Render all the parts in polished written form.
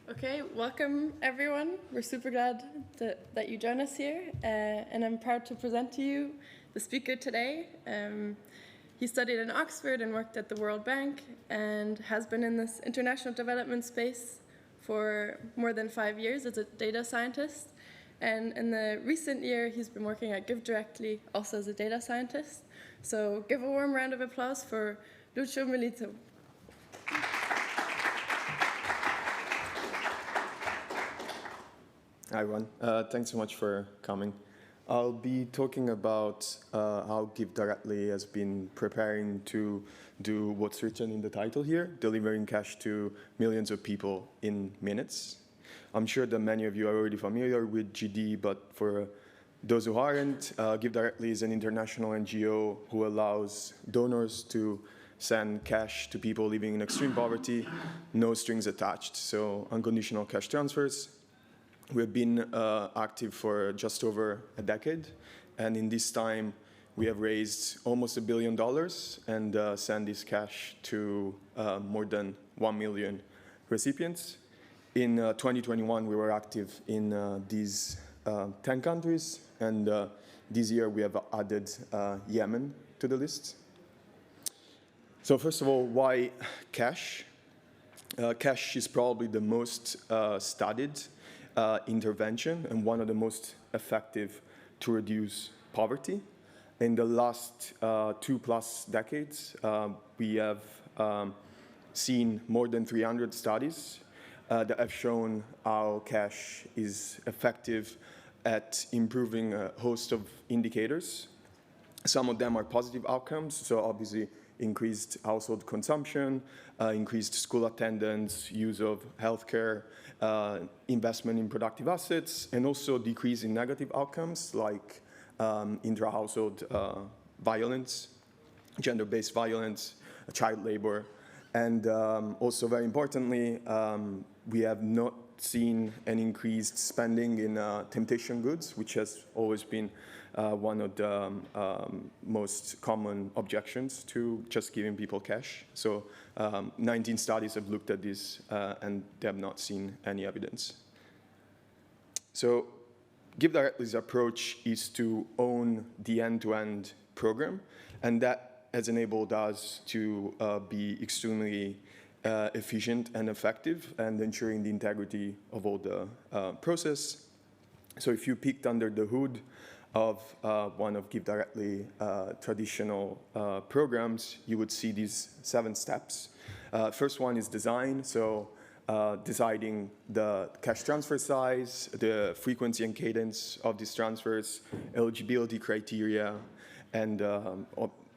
Okay, welcome everyone. We're super glad that you join us here, and I'm proud to present to you the speaker today. He studied in Oxford and worked at the World Bank and has been in this international development space for more than 5 years as a data scientist. And in the recent year, he's been working at GiveDirectly also as a data scientist. So give a warm round of applause for Lucio Melito. Hi everyone, thanks so much for coming. I'll be talking about how GiveDirectly has been preparing to do what's written in the title here, delivering cash to millions of people in minutes. I'm sure that many of you are already familiar with GD, but for those who aren't, GiveDirectly is an international NGO who allows donors to send cash to people living in extreme poverty, no strings attached, so unconditional cash transfers. We've been active for just over a decade, and in this time we have raised almost $1 billion and sent this cash to more than 1 million recipients. In 2021 we were active in these 10 countries, and this year we have added Yemen to the list. So first of all, why cash? Cash is probably the most studied intervention and one of the most effective to reduce poverty. In the last 2+ decades, we have seen more than 300 studies that have shown how cash is effective at improving a host of indicators. Some of them are positive outcomes, so obviously increased household consumption, increased school attendance, use of healthcare, investment in productive assets, and also decrease in negative outcomes like intra-household violence, gender-based violence, child labor, and also very importantly, we have not seen an increased spending in temptation goods, which has always been one of the most common objections to just giving people cash. So 19 studies have looked at this and they have not seen any evidence. So GiveDirectly's approach is to own the end-to-end program, and that has enabled us to be extremely efficient and effective and ensuring the integrity of all the process. So if you peeked under the hood of one of GiveDirectly traditional programs, you would see these 7 steps. First one is design, so deciding the cash transfer size, the frequency and cadence of these transfers, eligibility criteria, and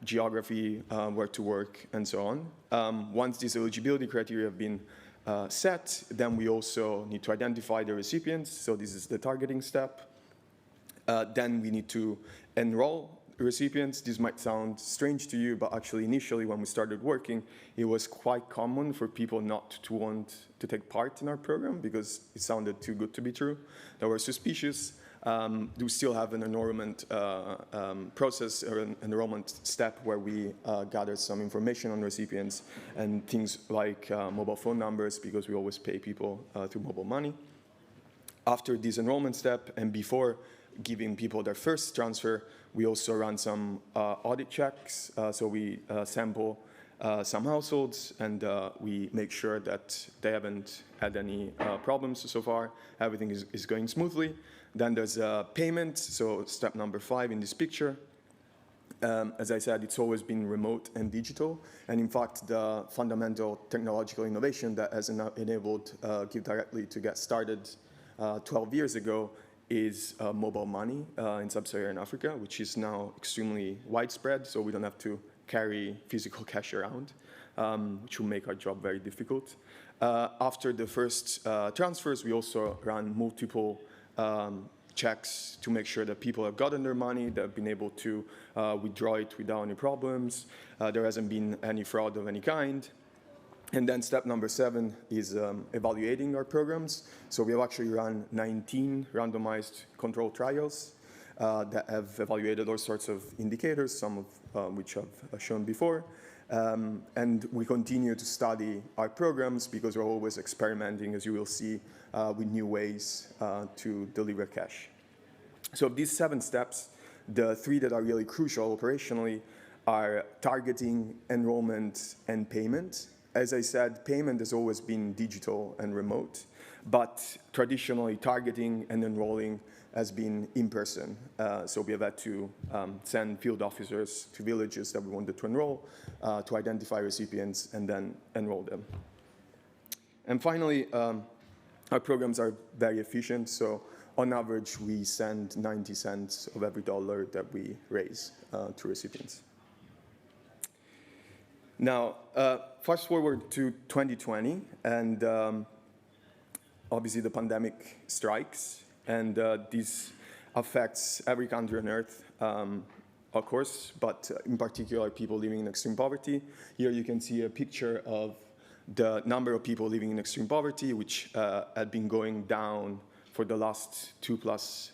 geography, where to work, and so on. Once these eligibility criteria have been set, then we also need to identify the recipients, so this is the targeting step. Then we need to enroll recipients. This might sound strange to you, but actually initially when we started working, it was quite common for people not to want to take part in our program because it sounded too good to be true. They were suspicious. We still have an enrollment process or an enrollment step where we gather some information on recipients and things like mobile phone numbers, because we always pay people through mobile money. After this enrollment step and before giving people their first transfer, we also run some audit checks. So we sample some households and we make sure that they haven't had any problems so far. Everything is going smoothly. Then there's payment, so step number 5 in this picture. As I said, it's always been remote and digital. And in fact, the fundamental technological innovation that has enabled GiveDirectly to get started 12 years ago is mobile money in sub-Saharan Africa, which is now extremely widespread, so we don't have to carry physical cash around, which will make our job very difficult. After the first transfers, we also run multiple checks to make sure that people have gotten their money, that have been able to withdraw it without any problems. There hasn't been any fraud of any kind. And then step number 7 is evaluating our programs. So we have actually run 19 randomized control trials that have evaluated all sorts of indicators, some of which I've shown before. And we continue to study our programs because we're always experimenting, as you will see, with new ways to deliver cash. So of these 7 steps, the 3 that are really crucial operationally are targeting, enrollment, and payment. As I said, payment has always been digital and remote, but traditionally targeting and enrolling has been in person. So we have had to send field officers to villages that we wanted to enroll, to identify recipients and then enroll them. And finally, our programs are very efficient. So on average, we send 90 cents of every dollar that we raise to recipients. Now, fast forward to 2020, and obviously the pandemic strikes, and this affects every country on earth, of course, but in particular people living in extreme poverty. Here you can see a picture of the number of people living in extreme poverty, which had been going down for the last 2+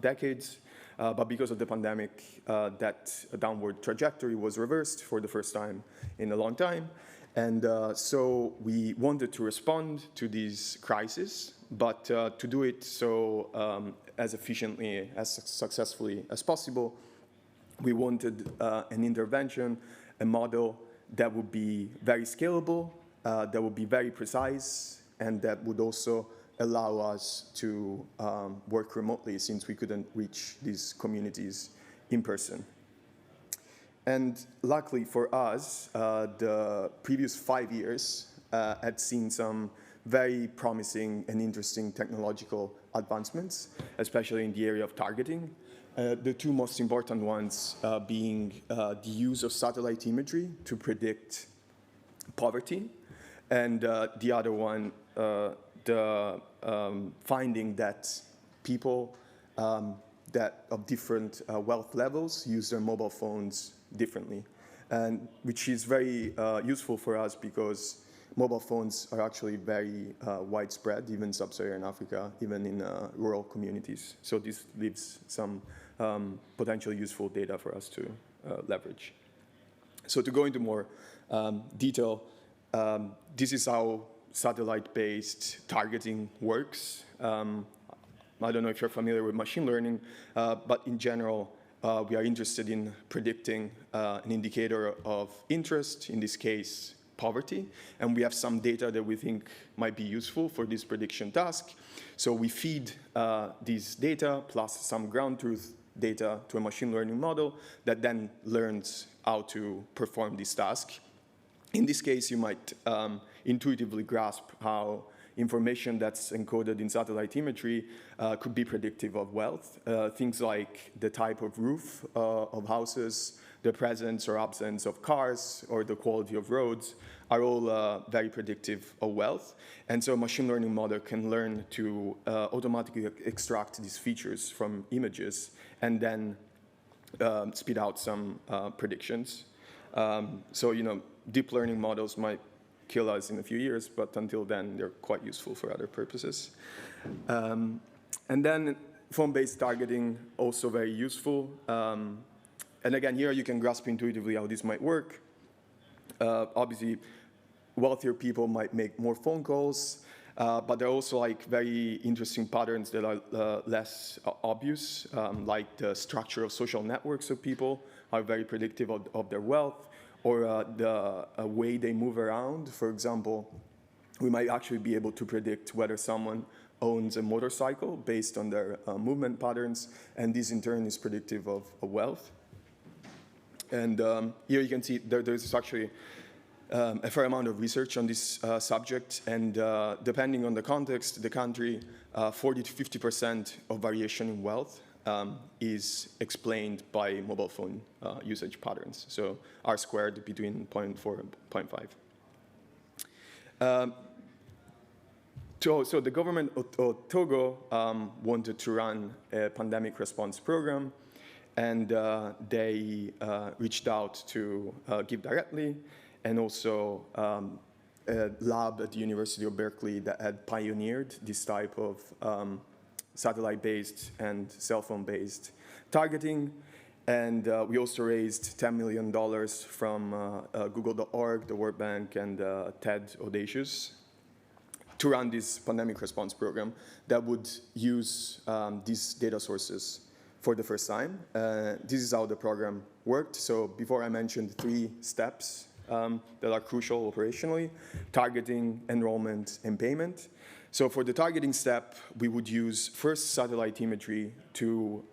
decades. But because of the pandemic, that downward trajectory was reversed for the first time in a long time. And so we wanted to respond to these crises, but to do it so as efficiently, as successfully as possible, we wanted an intervention, a model that would be very scalable, that would be very precise, and that would also allow us to work remotely since we couldn't reach these communities in person. And luckily for us, the previous 5 years had seen some very promising and interesting technological advancements, especially in the area of targeting. The 2 most important ones being the use of satellite imagery to predict poverty, and the other one, the finding that people that of different wealth levels use their mobile phones differently, and which is very useful for us because mobile phones are actually very widespread, even sub-Saharan Africa, even in rural communities. So this leaves some potentially useful data for us to leverage. So to go into more detail, this is how satellite-based targeting works. I don't know if you're familiar with machine learning, but in general, we are interested in predicting an indicator of interest, in this case, poverty, and we have some data that we think might be useful for this prediction task. So we feed these data plus some ground truth data to a machine learning model that then learns how to perform this task. In this case, you might intuitively grasp how information that's encoded in satellite imagery could be predictive of wealth. Things like the type of roof of houses, the presence or absence of cars, or the quality of roads are all very predictive of wealth. And so a machine learning model can learn to automatically extract these features from images and then spit out some predictions. So, you know, deep learning models might kill us in a few years, but until then, they're quite useful for other purposes. And then phone-based targeting, also very useful. And again, here you can grasp intuitively how this might work. Obviously, wealthier people might make more phone calls, but there are also like very interesting patterns that are less obvious, like the structure of social networks of people are very predictive of their wealth, or the way they move around. For example, we might actually be able to predict whether someone owns a motorcycle based on their movement patterns, and this in turn is predictive of wealth. And here you can see there's actually a fair amount of research on this subject, and depending on the context, the country, 40 to 50% of variation in wealth is explained by mobile phone usage patterns. So R squared between 0.4 and 0.5. So the government of Togo wanted to run a pandemic response program, and they reached out to GiveDirectly, and also a lab at the University of Berkeley that had pioneered this type of satellite-based and cell phone-based targeting. And we also raised $10 million from Google.org, the World Bank, and TED Audacious to run this pandemic response program that would use these data sources for the first time. This is how the program worked. So before I mentioned 3 steps that are crucial operationally: targeting, enrollment, and payment. So for the targeting step, we would use first satellite imagery to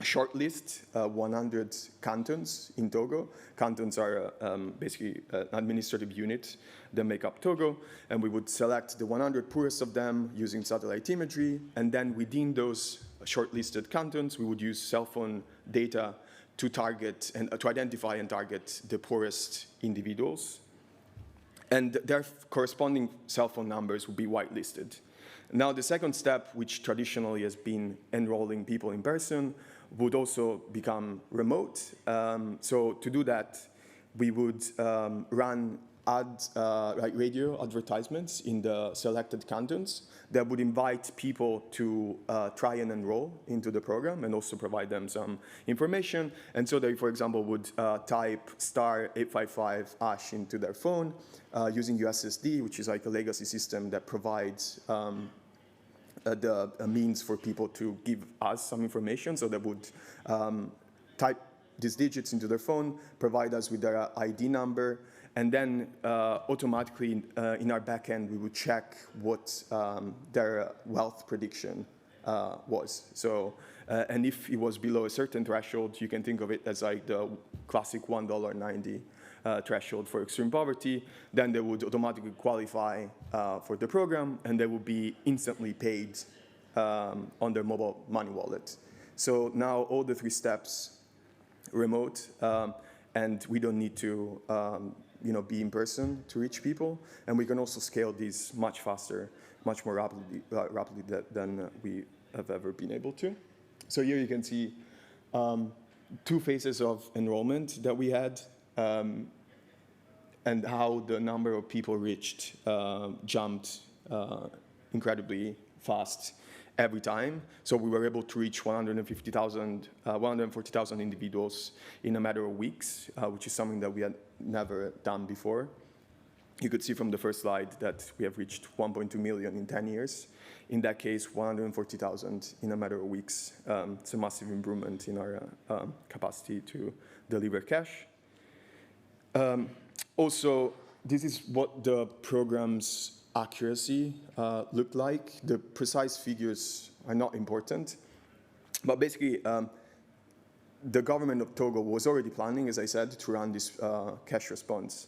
shortlist 100 cantons in Togo. Cantons are basically an administrative unit that make up Togo, and we would select the 100 poorest of them using satellite imagery, and then within those shortlisted cantons, we would use cell phone data to target and to identify and target the poorest individuals. And their corresponding cell phone numbers would be whitelisted. Now, the second step, which traditionally has been enrolling people in person, would also become remote. So to do that, we would run radio advertisements in the selected cantons that would invite people to try and enroll into the program and also provide them some information. And so they, for example, would type *855# into their phone using USSD, which is like a legacy system that provides a means for people to give us some information. So they would type these digits into their phone, provide us with their ID number, and then automatically in our backend, we would check what their wealth prediction was. So, and if it was below a certain threshold, you can think of it as like the classic $1.90 threshold for extreme poverty, then they would automatically qualify for the program, and they would be instantly paid on their mobile money wallet. So now all the 3 steps remote, and we don't need to be in person to reach people, and we can also scale these much faster, much more rapidly than we have ever been able to. So here you can see 2 phases of enrollment that we had, and how the number of people reached jumped incredibly fast every time. So we were able to reach 140,000 individuals in a matter of weeks, which is something that we had never done before. You could see from the first slide that we have reached 1.2 million in 10 years. In that case, 140,000 in a matter of weeks. It's a massive improvement in our capacity to deliver cash. Also, this is what the program's accuracy looked like. The precise figures are not important, but basically the government of Togo was already planning, as I said, to run this cash response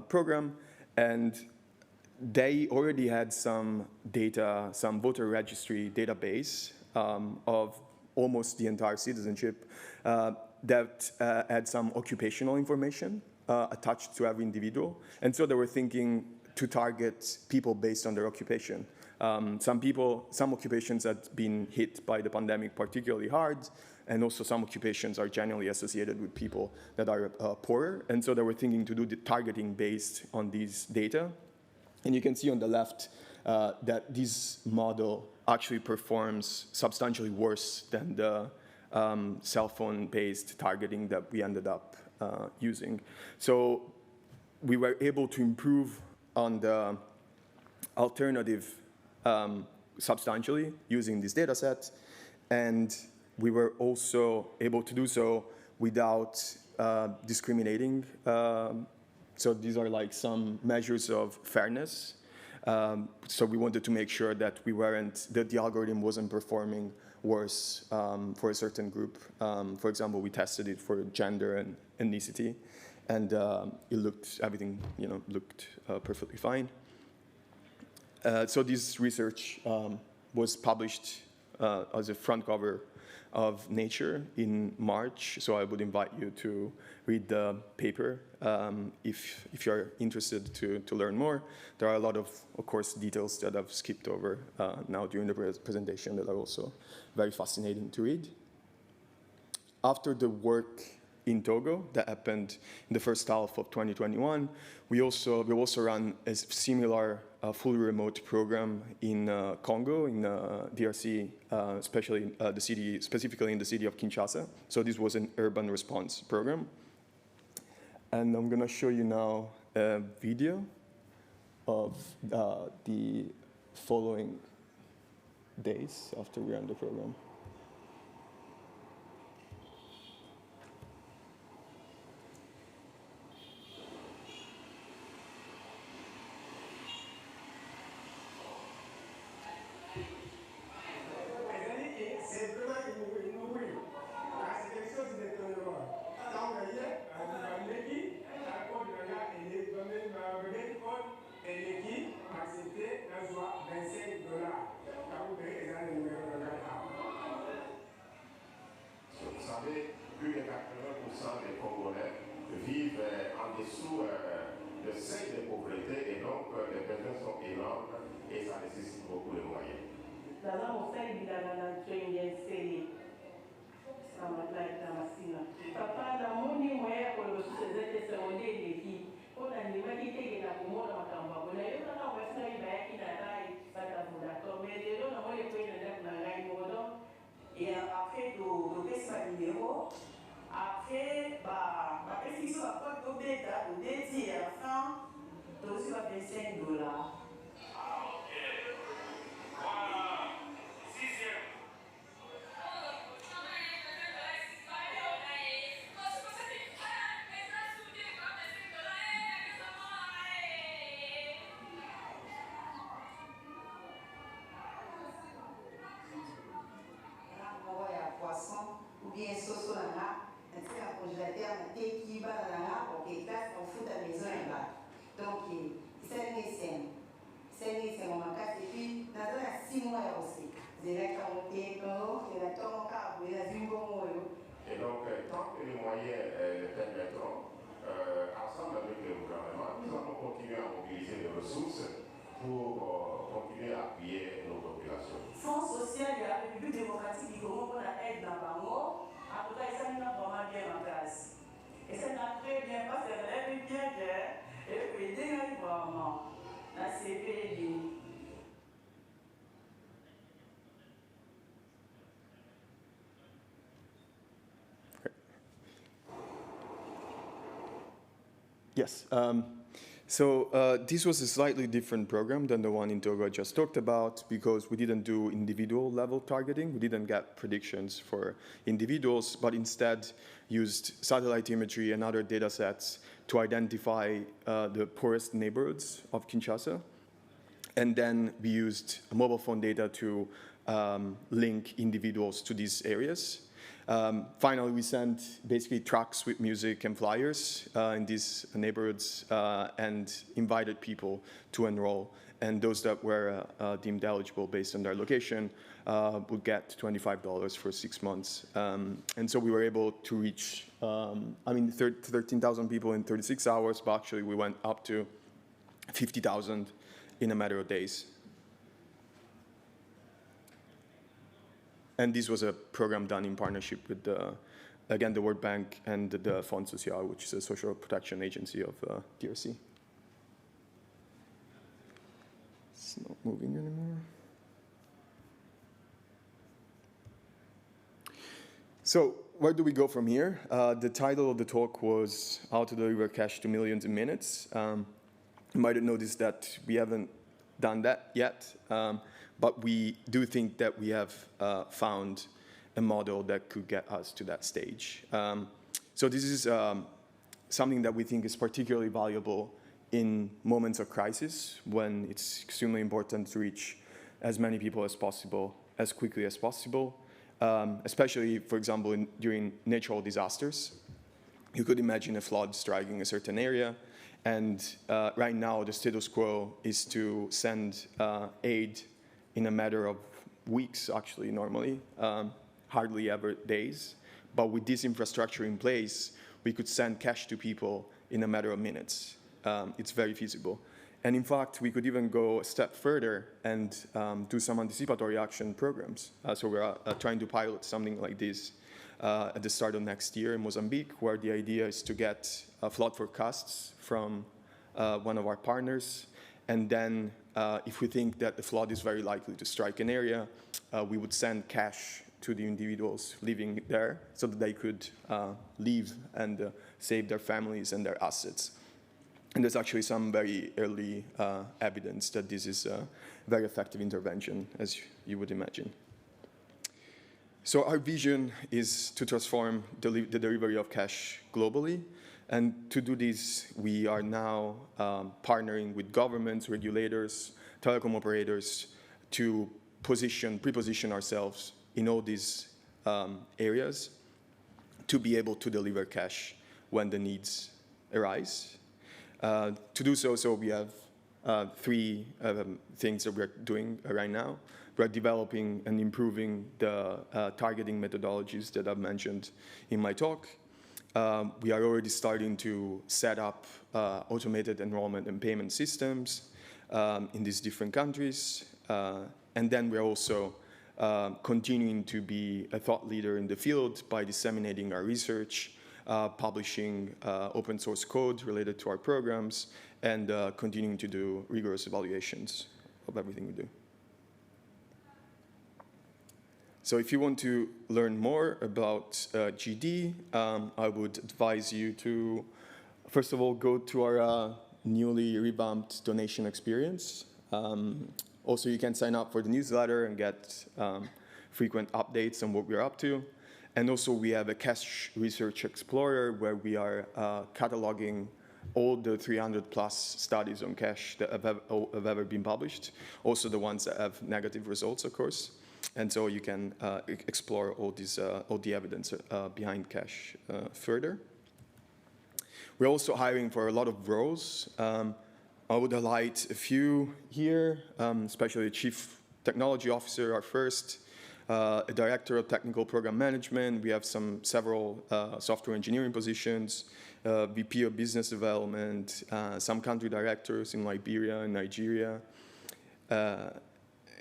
program, and they already had some data, some voter registry database of almost the entire citizenship that had some occupational information attached to every individual, and so they were thinking to target people based on their occupation. Some occupations had been hit by the pandemic particularly hard, and also some occupations are generally associated with people that are poorer, and so they were thinking to do the targeting based on these data. And you can see on the left that this model actually performs substantially worse than the cell phone-based targeting that we ended up using. So we were able to improve on the alternative substantially using this data set, and we were also able to do so without discriminating. So these are like some measures of fairness. So we wanted to make sure that that the algorithm wasn't performing worse for a certain group. For example, we tested it for gender and ethnicity, and everything looked perfectly fine. So this research was published as a front cover of Nature in March. So I would invite you to read the paper if you're interested to learn more. There are a lot of course, details that I've skipped over now during the presentation that are also very fascinating to read. After the work in Togo that happened in the first half of 2021. We also run a similar fully remote program in Congo, in DRC, specifically in the city of Kinshasa. So this was an urban response program. And I'm going to show you now a video of the following days after we ran the program. Et donc, tant que les moyens le permettront, ensemble avec le gouvernement, nous allons continuer à mobiliser les ressources pour continuer à appuyer nos populations. Fonds social de la République démocratique du Congo pour la aide dans Bango, en tout cas, ça nous a vraiment bien en place. Et ça n'a très bien passé, ça a bien fait, et puis aider vraiment la CPD. Yes. This was a slightly different program than the one in Togo I just talked about because we didn't do individual level targeting. We didn't get predictions for individuals, but instead used satellite imagery and other data sets to identify the poorest neighborhoods of Kinshasa. And then we used mobile phone data to link individuals to these areas. Finally, we sent basically trucks with music and flyers in these neighborhoods and invited people to enroll. And those that were deemed eligible based on their location would get $25 for 6 months. And so we were able to reach, 13,000 people in 36 hours, but actually we went up to 50,000 in a matter of days. And this was a program done in partnership with, again, the World Bank and the Fonds Social, which is a social protection agency of DRC. It's not moving anymore. So where do we go from here? The title of the talk was How to Deliver Cash to Millions in Minutes. You might have noticed that we haven't done that yet. But we do think that we have found a model that could get us to that stage. So this is something that we think is particularly valuable in moments of crisis when it's extremely important to reach as many people as possible, as quickly as possible, especially, for example, during natural disasters. You could imagine a flood striking a certain area, and right now the status quo is to send aid in a matter of weeks, actually, normally, hardly ever days. But with this infrastructure in place, we could send cash to people in a matter of minutes. It's very feasible. And in fact, we could even go a step further and do some anticipatory action programs. So we're trying to pilot something like this at the start of next year in Mozambique, where the idea is to get flood forecasts from one of our partners. And then if we think that the flood is very likely to strike an area, we would send cash to the individuals living there so that they could leave and save their families and their assets. And there's actually some very early evidence that this is a very effective intervention, as you would imagine. So our vision is to transform the delivery of cash globally. And to do this, we are now partnering with governments, regulators, telecom operators to pre-position ourselves in all these areas to be able to deliver cash when the needs arise. To do so, we have three things that we're doing right now. We're developing and improving the targeting methodologies that I've mentioned in my talk. We are already starting to set up automated enrollment and payment systems in these different countries. And then we're also continuing to be a thought leader in the field by disseminating our research, publishing open source code related to our programs, and continuing to do rigorous evaluations of everything we do. So if you want to learn more about GD, I would advise you to, first of all, go to our newly revamped donation experience. Also, you can sign up for the newsletter and get frequent updates on what we're up to. And also, we have a Cash Research Explorer where we are cataloging all the 300+ studies on cash that have ever been published, also the ones that have negative results, of course. And so you can explore all the evidence behind cash further. We're also hiring for a lot of roles. I would highlight a few here, especially a Chief Technology Officer, our first, a Director of Technical Program Management. We have several software engineering positions, VP of Business Development, some country directors in Liberia and Nigeria,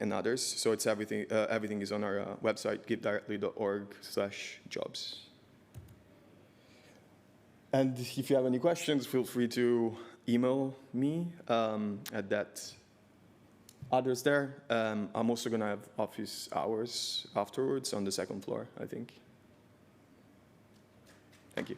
and others. So it's everything. Everything is on our website, GiveDirectly.org/jobs. And if you have any questions, feel free to email me at that address there. I'm also going to have office hours afterwards on the second floor, I think. Thank you.